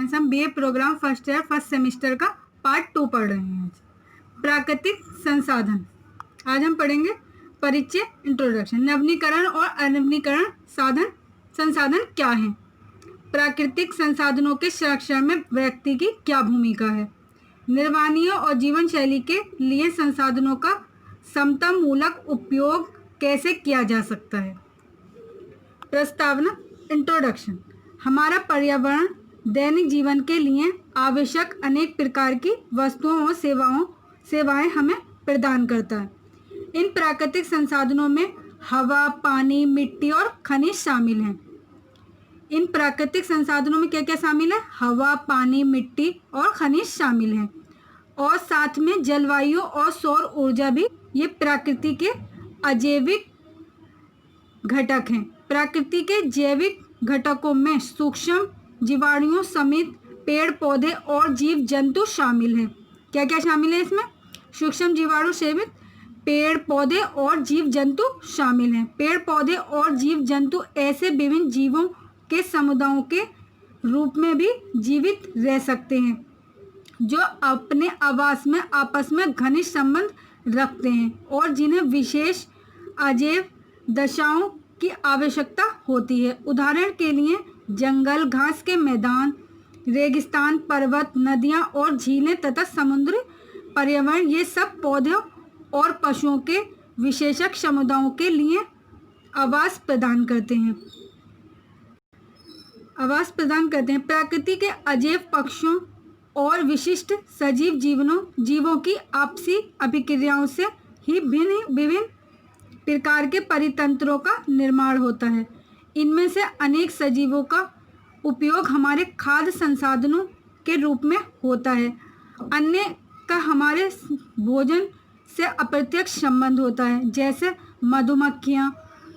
Friends, हम BA program first year first semester का part 2 पढ़ रहे हैं। प्राकृतिक संसाधन। आज हम पढ़ेंगे परिचय, इंट्रोडक्शन। नवीनीकरण और अनवीनीकरण संसाधन क्या हैं? प्राकृतिक संसाधनों के संरक्षण में व्यक्ति की क्या भूमिका है? निर्वाणीय और जीवन शैली के लिए संसाधनों का समतामूलक उपयोग कैसे किया जा सकता है? प्रस्तावना, इंट्रोडक्शन। हमारा पर्यावरण दैनिक जीवन के लिए आवश्यक अनेक प्रकार की वस्तुओं और सेवाएं हमें प्रदान करता है। इन प्राकृतिक संसाधनों में हवा, पानी, मिट्टी और खनिज शामिल हैं। इन प्राकृतिक संसाधनों में क्या क्या शामिल है? हवा, पानी, मिट्टी और खनिज शामिल हैं। और साथ में जलवायु और सौर ऊर्जा भी ये प्रकृति के अजैविक घटक हैं। प्रकृति के जैविक घटकों में सूक्ष्म जीवाणुओं समेत पेड़ पौधे और जीव जंतु शामिल हैं। क्या क्या शामिल है इसमें? सूक्ष्म जीवाणु समेत पेड़ पौधे और जीव जंतु शामिल हैं। पेड़ पौधे और जीव जंतु ऐसे विभिन्न जीवों के समुदायों के रूप में भी जीवित रह सकते हैं जो अपने आवास में आपस में घनिष्ठ संबंध रखते हैं और जिन्हें विशेष अजैव दशाओं की आवश्यकता होती है। उदाहरण के लिए जंगल, घास के मैदान, रेगिस्तान, पर्वत, नदियां और झीलें तथा समुद्री पर्यावरण, ये सब पौधों और पशुओं के विशेषज्ञ समुदायों के लिए आवास प्रदान करते हैं। प्रकृति के अजैव पक्षों और विशिष्ट सजीव जीवों की आपसी अभिक्रियाओं से ही विभिन्न प्रकार के परितंत्रों का निर्माण होता है। इनमें से अनेक सजीवों का उपयोग हमारे खाद्य संसाधनों के रूप में होता है। अन्य का हमारे भोजन से अप्रत्यक्ष संबंध होता है, जैसे मधुमक्खियाँ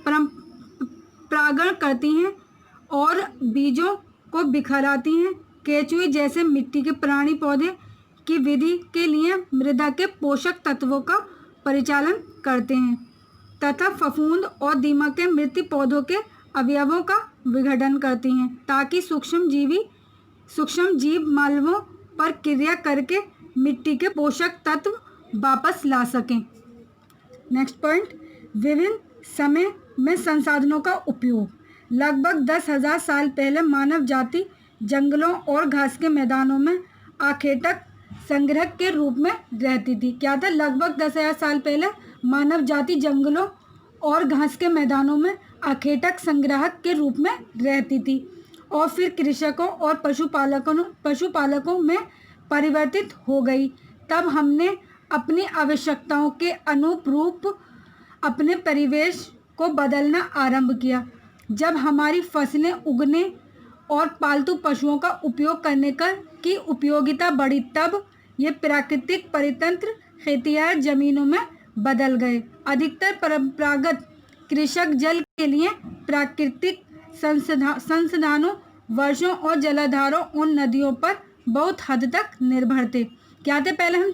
परागण करती हैं और बीजों को बिखराती हैं। केंचुए जैसे मिट्टी के प्राणी पौधे की वृद्धि के लिए मृदा के पोषक तत्वों का परिचालन करते हैं तथा फफूंद और दीमकें मृत पौधों के अवयवों का विघटन करती हैं ताकि सूक्ष्म जीव मालवों पर क्रिया करके मिट्टी के पोषक तत्व वापस ला सकें। नेक्स्ट पॉइंट, विभिन्न समय में संसाधनों का उपयोग। लगभग 10,000 साल पहले मानव जाति जंगलों और घास के मैदानों में आखेटक संग्रह के रूप में रहती थी। क्या था? लगभग 10,000 साल पहले मानव जाति जंगलों और घास के मैदानों में आखेटक संग्राहक के रूप में रहती थी और फिर कृषकों और पशुपालकों में परिवर्तित हो गई। तब हमने अपनी आवश्यकताओं के अनुरूप अपने परिवेश को बदलना आरंभ किया। जब हमारी फसलें उगने और पालतू पशुओं का उपयोग करने की उपयोगिता बढ़ी, तब ये प्राकृतिक परितंत्र खेतिहर जमीनों में बदल गए। अधिकतर परंपरागत कृषक जल के लिए प्राकृतिक संसाधनों, वर्षों और जलाधारों और नदियों पर बहुत हद तक निर्भर थे। क्या थे? पहले हम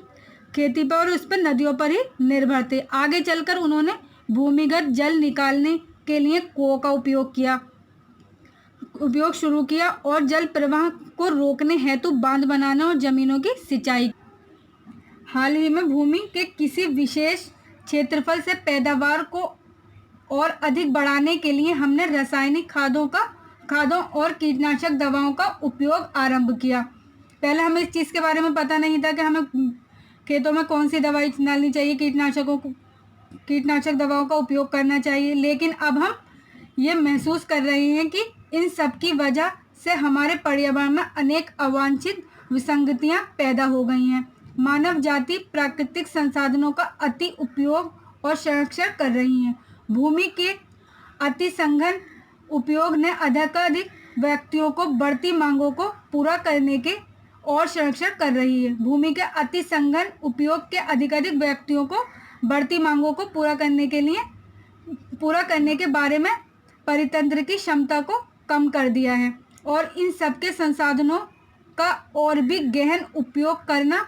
खेती पर और उस पर नदियों पर ही निर्भर थे। आगे चलकर उन्होंने भूमिगत जल निकालने के लिए कुओं का उपयोग शुरू किया और जल प्रवाह को रोकने हेतु बांध बनाना और जमीनों की सिंचाई। हाल ही में भूमि के किसी विशेष क्षेत्रफल से पैदावार को और अधिक बढ़ाने के लिए हमने रासायनिक खादों और कीटनाशक दवाओं का उपयोग आरंभ किया। पहले हमें इस चीज़ के बारे में पता नहीं था कि हमें खेतों में कौन सी दवाई डालनी चाहिए, कीटनाशक दवाओं का उपयोग करना चाहिए। लेकिन अब हम ये महसूस कर रहे हैं कि इन सब की वजह से हमारे पर्यावरण में अनेक अवांछित विसंगतियां पैदा हो गई हैं। मानव जाति प्राकृतिक संसाधनों का अति उपयोग और संरक्षण कर रही है। भूमि के अति सघन उपयोग ने अधिकाधिक व्यक्तियों को बढ़ती मांगों को पूरा करने के और संरक्षण कर रही है। भूमि के अति सघन उपयोग के अधिकाधिक व्यक्तियों को बढ़ती मांगों को पूरा करने के बारे में परितंत्र की क्षमता को कम कर दिया है और इन सबके संसाधनों का और भी गहन उपयोग करना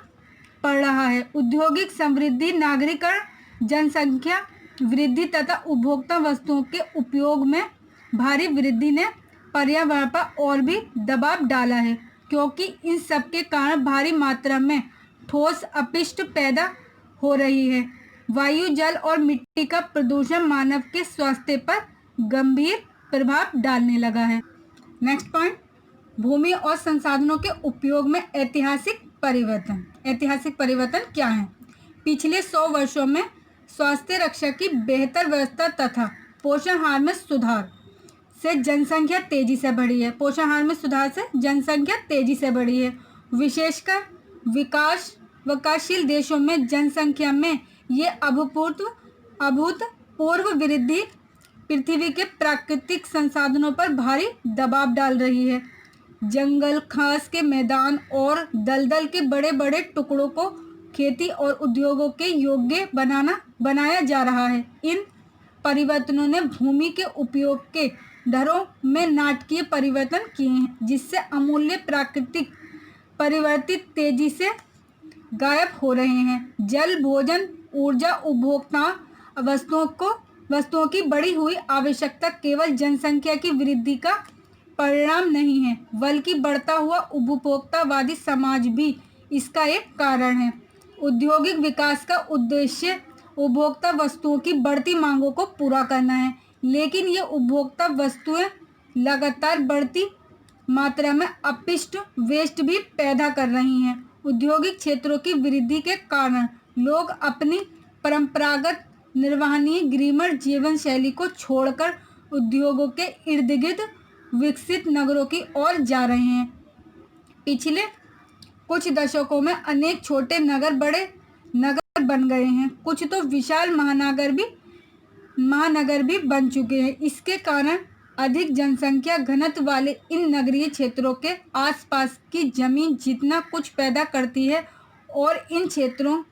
पड़ रहा है। औद्योगिक समृद्धि, नागरिकरण, जनसंख्या वृद्धि तथा उपभोक्ता वस्तुओं के उपयोग में भारी वृद्धि ने पर्यावरण पर और भी दबाव डाला है। क्योंकि इन सब के कारण भारी मात्रा में ठोस अपशिष्ट पैदा हो रही है। वायु, जल और मिट्टी का प्रदूषण मानव के स्वास्थ्य पर गंभीर प्रभाव डालने लगा है। नेक्स्ट पॉइंट, भूमि और संसाधनों के उपयोग में ऐतिहासिक परिवर्तन। ऐतिहासिक परिवर्तन क्या है? पिछले 100 वर्षों में स्वास्थ्य रक्षा की बेहतर व्यवस्था तथा पोषाहार में सुधार से जनसंख्या तेजी से बढ़ी है। पोषाहार में सुधार से जनसंख्या तेजी से बढ़ी है। विशेषकर विकासशील देशों में जनसंख्या में ये अभूतपूर्व वृद्धि पृथ्वी के प्राकृतिक संसाधनों पर भारी दबाव डाल रही है। जंगल, घास के मैदान और दलदल के बड़े बड़े टुकड़ों को खेती और उद्योगों के योग्य बनाया जा रहा है। इन परिवर्तनों ने भूमि के उपयोग के दरों में नाटकीय परिवर्तन किए हैं, जिससे अमूल्य प्राकृतिक परिवर्तित तेजी से गायब हो रहे हैं। जल, भोजन, ऊर्जा, उपभोक्ता वस्तुओं की बढ़ी हुई आवश्यकता केवल जनसंख्या की वृद्धि का परिणाम नहीं है, बल्कि बढ़ता हुआ उपभोक्तावादी समाज भी इसका एक कारण है। औद्योगिक विकास का उद्देश्य उपभोक्ता वस्तुओं की बढ़ती मांगों को पूरा करना है, लेकिन ये उपभोक्ता वस्तुएं लगातार बढ़ती मात्रा में अपशिष्ट वेस्ट भी पैदा कर रही हैं। औद्योगिक क्षेत्रों की वृद्धि के कारण लोग अपनी परंपरागत निर्वहनीय ग्रामीण जीवन शैली को छोड़कर उद्योगों के इर्द गिर्द विकसित नगरों की ओर जा रहे हैं। पिछले कुछ दशकों में अनेक छोटे नगर बड़े नगर बन गए हैं। कुछ तो विशाल महानगर भी बन चुके हैं। इसके कारण अधिक जनसंख्या घनत्व वाले इन नगरीय क्षेत्रों के आसपास की जमीन जितना कुछ पैदा करती है और इन क्षेत्रों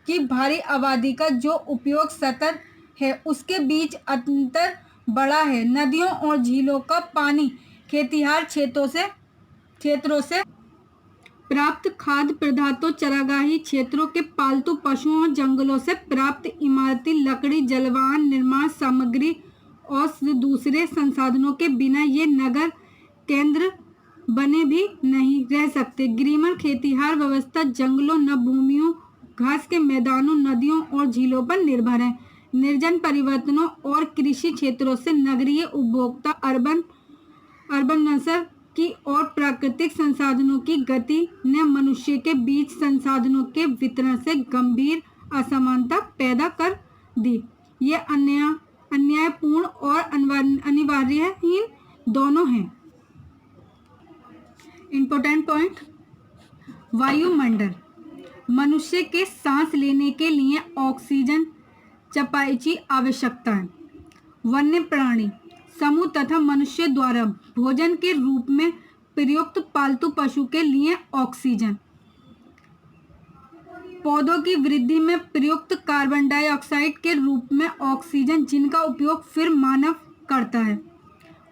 की भारी आबादी का जो उपयोग सतह है, उसके बीच अंतर बड़ा है। नदियों और झीलों का पानी, खेतिहार क्षेत्रों से प्राप्त खाद्य पदार्थों, चरागाही क्षेत्रों के पालतू पशुओं और जंगलों से प्राप्त इमारती लकड़ी, जलवाहन, निर्माण सामग्री और दूसरे संसाधनों के बिना ये नगर केंद्र बने भी नहीं रह सकते। ग्रामीण खेतिहार व्यवस्था जंगलों, नभभूमियों, घास के मैदानों, नदियों और झीलों पर निर्भर है। निर्जन परिवर्तनों और कृषि क्षेत्रों से नगरीय उपभोक्ता अर्बन नस्ल की और प्राकृतिक संसाधनों की गति ने मनुष्य के बीच संसाधनों के वितरण से गंभीर असमानता पैदा कर दी। ये अन्यायपूर्ण और अनिवार्यहीन दोनों हैं। इम्पोर्टेंट पॉइंट, वायुमंडल मनुष्य के सांस लेने के लिए ऑक्सीजन चपाई आवश्यकता है। वन्य प्राणी समूह तथा मनुष्य द्वारा भोजन के रूप में प्रयुक्त पालतू पशु के लिए ऑक्सीजन, पौधों की वृद्धि में प्रयुक्त कार्बन डाइऑक्साइड के रूप में ऑक्सीजन, जिनका उपयोग फिर मानव करता है।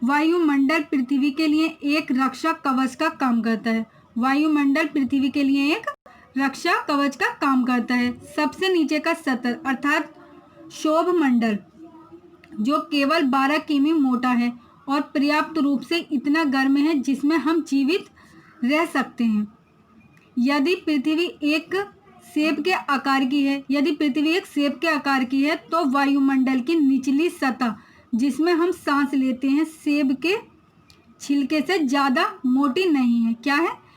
वायुमंडल पृथ्वी के लिए एक रक्षा कवच का काम करता है। वायुमंडल पृथ्वी के लिए एक रक्षा कवच का काम करता है। सबसे नीचे का सतह अर्थात क्षोभ मंडल, जो केवल 12 किमी मोटा है और पर्याप्त रूप से इतना गर्म है जिसमें हम जीवित रह सकते हैं। यदि पृथ्वी एक सेब के आकार की है तो वायुमंडल की निचली सतह जिसमें हम सांस लेते हैं सेब के छिलके से ज़्यादा मोटी नहीं है। क्या है?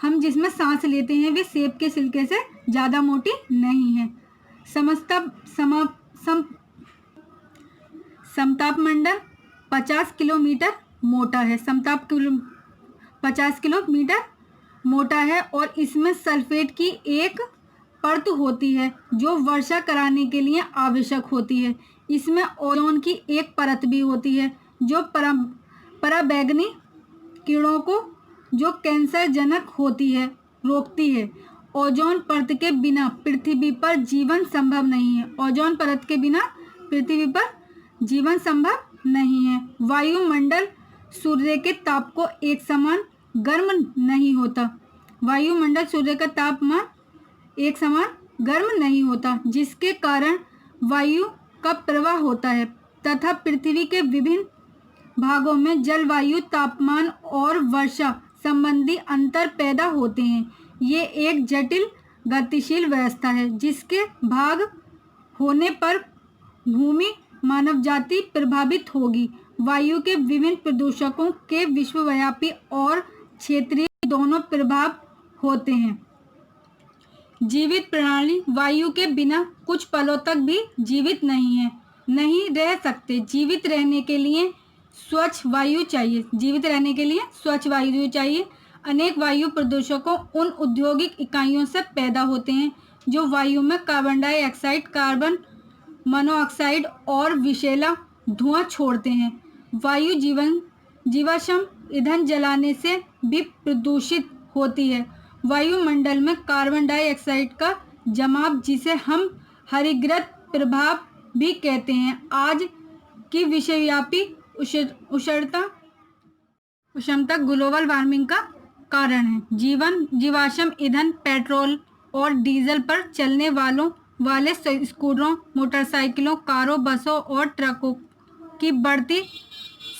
हम जिसमें सांस लेते हैं वे सेब के छिलके से ज़्यादा मोटी नहीं है। समताप मंडल 50 किलोमीटर मोटा है। 50 किलोमीटर मोटा है और इसमें सल्फेट की एक परत होती है जो वर्षा कराने के लिए आवश्यक होती है। इसमें ओजोन की एक परत भी होती है जो पराबैंगनी किरणों को जो कैंसरजनक होती है रोकती है। ओजोन परत के बिना पृथ्वी पर जीवन संभव नहीं है। ओजोन परत के बिना पृथ्वी पर जीवन संभव नहीं है। वायुमंडल सूर्य के ताप को एक समान गर्म नहीं होता। वायुमंडल सूर्य का तापमान एक समान गर्म नहीं होता, जिसके कारण वायु का प्रवाह होता है तथा पृथ्वी के विभिन्न भागों में जलवायु, तापमान और वर्षा संबंधी अंतर पैदा होते हैं। ये एक जटिल गतिशील व्यवस्था है जिसके भाग होने पर भूमि मानव जाति प्रभावित होगी। वायु के विभिन्न प्रदूषकों के विश्वव्यापी और क्षेत्रीय दोनों प्रभाव होते हैं। जीवित प्रणाली वायु के बिना कुछ पलों तक भी जीवित नहीं रह सकते। जीवित रहने के लिए स्वच्छ वायु चाहिए। अनेक वायु प्रदूषकों उन औद्योगिक इकाइयों से पैदा होते हैं जो वायु में कार्बन डाइऑक्साइड, कार्बन मोनोऑक्साइड और विषैला धुआं छोड़ते हैं। वायु जीवाश्म ईंधन जलाने से भी प्रदूषित होती है। वायुमंडल में कार्बन डाइऑक्साइड का जमाव, जिसे हम हरितगृह प्रभाव भी कहते हैं, आज की विश्वव्यापी उष्णता ग्लोबल वार्मिंग का कारण है। जीवाश्म ईंधन पेट्रोल और डीजल पर चलने वाले स्कूटरों, मोटरसाइकिलों, कारों, बसों और ट्रकों की बढ़ती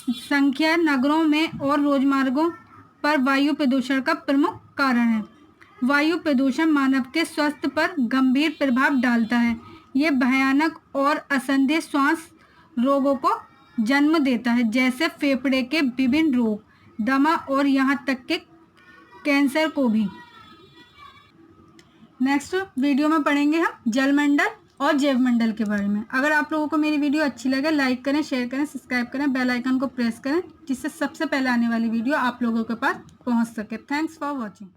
संख्या नगरों में और राजमार्गों पर वायु प्रदूषण का प्रमुख कारण है। वायु प्रदूषण मानव के स्वास्थ्य पर गंभीर प्रभाव डालता है। ये भयानक और असंदेह श्वास रोगों को जन्म देता है, जैसे फेफड़े के विभिन्न रोग, दमा और यहाँ तक के कैंसर को भी। नेक्स्ट वीडियो में पढ़ेंगे हम जलमंडल और जैवमंडल के बारे में। अगर आप लोगों को मेरी वीडियो अच्छी लगे, लाइक करें, शेयर करें, सब्सक्राइब करें, बेल आइकन को प्रेस करें, जिससे सबसे पहले आने वाली वीडियो आप लोगों के पास पहुंच सके। Thanks for watching.